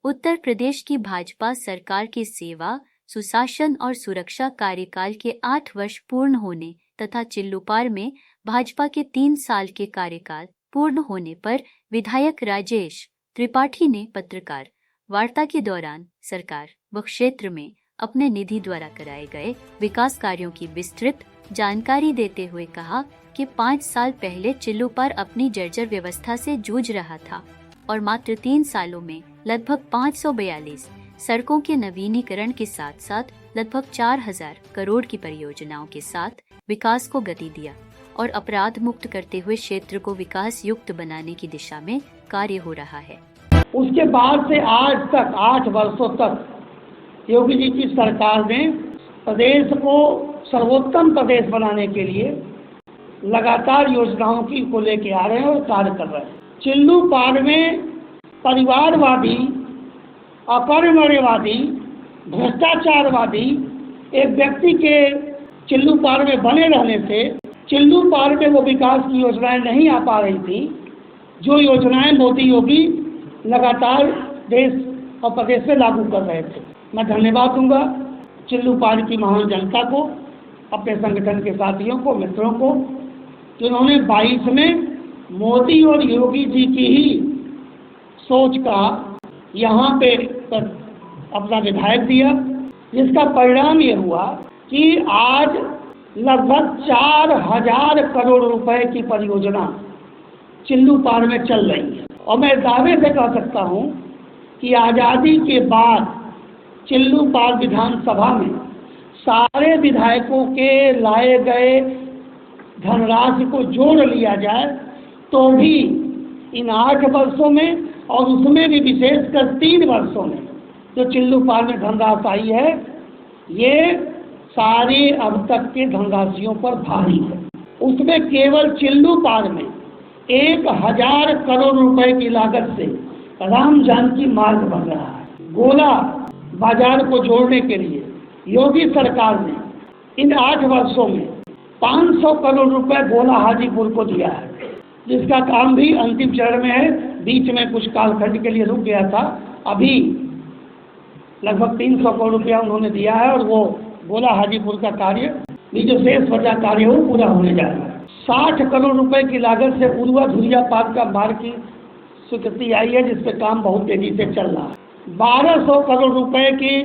उत्तर प्रदेश की भाजपा सरकार के सेवा, सुशासन और सुरक्षा कार्यकाल के 8 वर्ष पूर्ण होने तथा चिल्लूपार में भाजपा के 3 साल के कार्यकाल पूर्ण होने पर विधायक राजेश त्रिपाठी ने पत्रकार वार्ता के दौरान सरकार व क्षेत्र में अपने निधि द्वारा कराए गए विकास कार्यों की विस्तृत जानकारी देते हुए कहा कि 5 साल पहले चिल्लूपार अपनी जर्जर व्यवस्था से जूझ रहा था और मात्र 3 सालों में लगभग 542 सड़कों के नवीनीकरण के साथ साथ लगभग 4000 करोड़ की परियोजनाओं के साथ विकास को गति दिया और अपराध मुक्त करते हुए क्षेत्र को विकास युक्त बनाने की दिशा में कार्य हो रहा है। उसके बाद से आज तक 8 वर्षों तक योगी जी की सरकार ने प्रदेश को सर्वोत्तम प्रदेश बनाने के लिए लगातार योजनाओं को लेके आ रहे हैं और कार्य कर रहे हैं। चिल्लूपार में परिवारवादी, अपरिमर्यावादी, भ्रष्टाचारवादी एक व्यक्ति के चिल्लूपार में बने रहने से चिल्लूपार में वो विकास की योजनाएं नहीं आ पा रही थी, जो योजनाएं मोदी योगी लगातार देश और प्रदेश में लागू कर रहे थे। मैं धन्यवाद दूंगा चिल्लूपार की महान जनता को, अपने संगठन के साथियों को, मित्रों को, जिन्होंने 22 में मोदी और योगी जी की ही सोच का यहाँ पे अपना विधायक दिया, जिसका परिणाम ये हुआ कि आज लगभग 4000 करोड़ रुपए की परियोजना चिल्लूपार में चल रही है। और मैं दावे से कह सकता हूँ कि आज़ादी के बाद चिल्लूपार विधानसभा में सारे विधायकों के लाए गए धनराशि को जोड़ लिया जाए तो भी इन 8 वर्षों में और उसमें भी विशेषकर 3 वर्षों में जो चिल्लूपार में धनराशि आई है, ये सारे अब तक के धनराशियों पर भारी है। उसमें केवल चिल्लूपार में 1000 करोड़ रुपए की लागत से राम जानकी मार्ग बन रहा है। गोला बाजार को जोड़ने के लिए योगी सरकार ने इन 8 वर्षों में 500 करोड़ रुपए गोला हाजीपुर को दिया है, जिसका काम भी अंतिम चरण में है। बीच में कुछ कालखंड के लिए रुक गया था, अभी लगभग 300 करोड़ रुपया उन्होंने दिया है और वो गोला हाजीपुर का कार्य भी जो शेष बचा कार्य हो पूरा होने जा रहा है। 60 करोड़ रुपए की लागत से उर्वा धुरिया पार्क का मार्ग की स्वीकृति आई है, जिस पे काम बहुत तेजी से चल रहा है। 1200 करोड़ रुपए की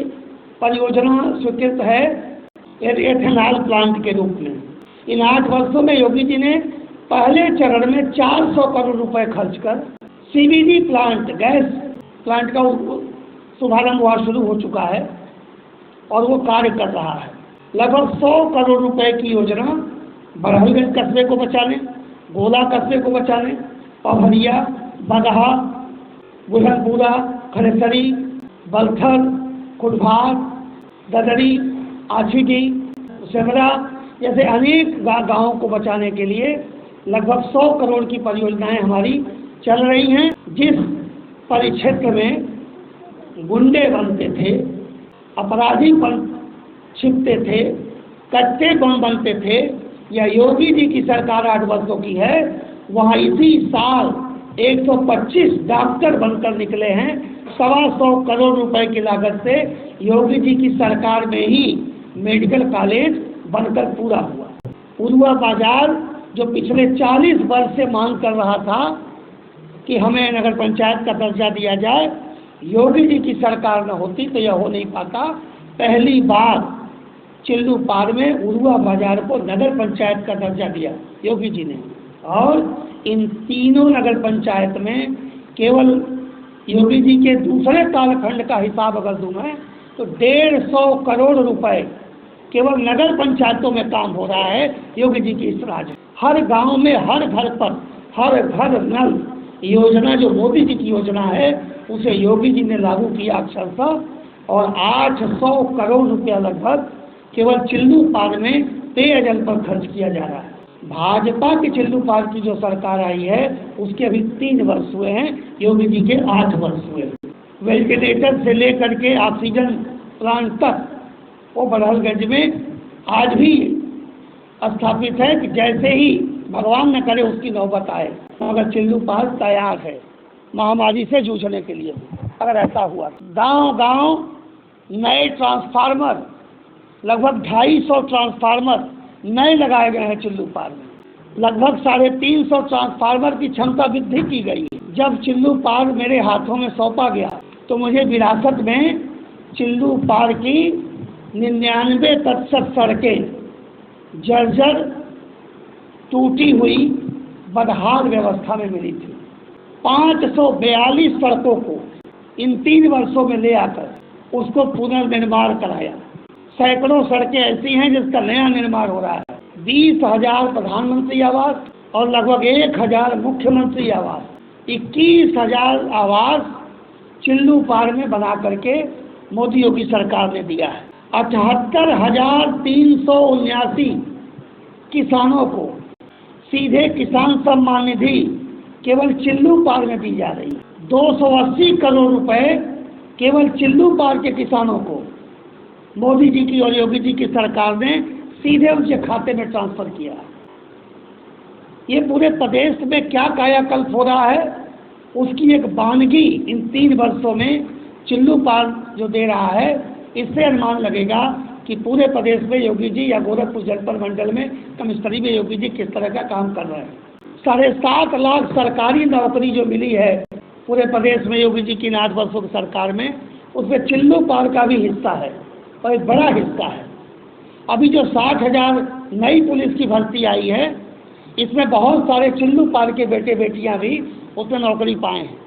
परियोजना स्वीकृत है एथेनॉल प्लांट के रूप में। इन 8 वर्षों में योगी जी ने पहले चरण में 400 करोड़ रुपए खर्च कर सीबीडी प्लांट, गैस प्लांट का शुभारंभ हुआ शुरू हो चुका है और वो कार्य कर रहा है। लगभग 100 करोड़ रुपए की योजना बरहलगंज कस्बे को बचाने, गोला कस्बे को बचाने, पवहरिया, बगहा, बुरहानपुरा, खड़ेसरी, बलथर, कुटभार, ददरी, आछीडी, सेमरा जैसे अनेक गाँवों को बचाने के लिए लगभग 100 करोड़ की परियोजनाएं हमारी चल रही हैं। जिस परिक्षेत्र में गुंडे बनते थे, अपराधी छिपते थे, कट्टे बम बनते थे, या योगी जी की सरकार 8 वर्षों की है, वहाँ इसी साल 125 डॉक्टर बनकर निकले हैं। 125 करोड़ रुपए की लागत से योगी जी की सरकार में ही मेडिकल कॉलेज बनकर पूरा हुआ। उर्वा बाजार जो पिछले 40 वर्ष से मांग कर रहा था कि हमें नगर पंचायत का दर्जा दिया जाए, योगी जी की सरकार न होती तो यह हो नहीं पाता। पहली बार चिल्लूपार में उर्वा बाजार को नगर पंचायत का दर्जा दिया योगी जी ने, और इन तीनों नगर पंचायत में केवल योगी जी के दूसरे कालखंड का हिसाब अगर दूँ मैं तो 150 करोड़ रुपए केवल नगर पंचायतों में काम हो रहा है योगी जी की इस राज। हर गांव में, हर घर पर, हर घर नल योजना जो मोदी जी की योजना है उसे योगी जी ने लागू किया अक्षरशः, और 800 करोड़ रुपया लगभग केवल चिल्लूपार में पेयजल पर खर्च किया जा रहा है। भाजपा की चिल्लूपार की जो सरकार आई है उसके अभी 3 वर्ष हुए हैं, योगी जी के 8 वर्ष हुए। वेंटिलेटर से लेकर के ऑक्सीजन प्लांट तक वो बरहलगंज में आज भी स्थापित है कि जैसे ही भगवान न करे उसकी नौबत आए, मगर चिल्लूपार तैयार है महामारी से जूझने के लिए। अगर ऐसा हुआ। गांव गांव नए ट्रांसफार्मर, लगभग 250 ट्रांसफार्मर नए लगाए गए हैं चिल्लूपार में। लगभग 350 ट्रांसफार्मर की क्षमता वृद्धि की गई है। जब चिल्लूपार मेरे हाथों में सौंपा गया तो मुझे विरासत में चिल्लूपार की 99% सड़कें जर्जर, टूटी हुई, बदहाल व्यवस्था में मिली थी। 542 सड़कों को इन 3 वर्षों में ले आकर उसको पुनर्निर्माण कराया। सैकड़ों सड़कें ऐसी हैं जिसका नया निर्माण हो रहा है। 20,000 प्रधानमंत्री आवास और लगभग 1,000 मुख्यमंत्री आवास, 21,000 आवास चिल्लूपार में बना करके मोदी योगी सरकार ने दिया है। 78,379 किसानों को सीधे किसान सम्मान निधि केवल चिल्लूपार में दी जा रही है। 280 करोड़ रुपए केवल चिल्लूपार के किसानों को मोदी जी की और योगी जी की सरकार ने सीधे उनके खाते में ट्रांसफर किया। ये पूरे प्रदेश में क्या कायाकल्प हो रहा है उसकी एक वानगी इन 3 वर्षों में चिल्लूपार जो दे रहा है, इससे अनुमान लगेगा कि पूरे प्रदेश में योगी जी या गोरखपुर जनपद मंडल में कमिश्नरी में योगी जी किस तरह का काम कर रहे हैं। 7.5 लाख सरकारी नौकरी जो मिली है पूरे प्रदेश में योगी जी की 8 वर्षों की सरकार में, उसमें चिल्लूपार का भी हिस्सा है और एक बड़ा हिस्सा है। अभी जो 60,000 नई पुलिस की भर्ती आई है, इसमें बहुत सारे चिल्लूपार के बेटे बेटियां भी उसमें नौकरी पाए हैं।